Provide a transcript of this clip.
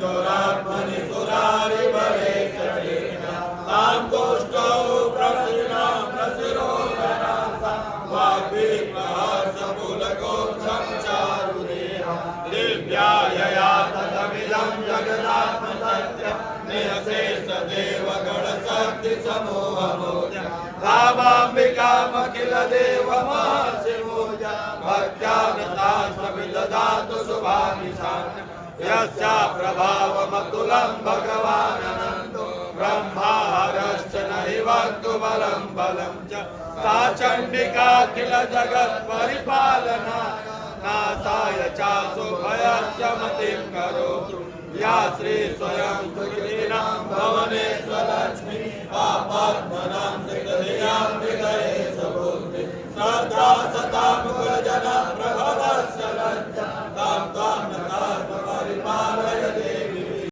ईश्वरात्मनि सुरारिबले तां तुष्टौ प्रकृणां रसिरोधनां वाग्विप्रहर्षपुलकोत्थं चारुदेहं दिव्यायया ततमिदं जगदात्मसत्यं निरशेषदेवगणशक्तिसमूहमोजं रामाम्बिकामखिलदेवमहाशिवोजा भक्त्यागतास्तमिदधातु शुभानिशान्यं यस्या प्रभावमतुलं भगवाननन्तो ब्रह्माहरश्च नहि वक्तुबलं बलं च सा चण्डिकाखिल जगत्परिपालना नासाय चाशुभयस्य मतिं करोतु या श्री स्वयं सुखिनां भवने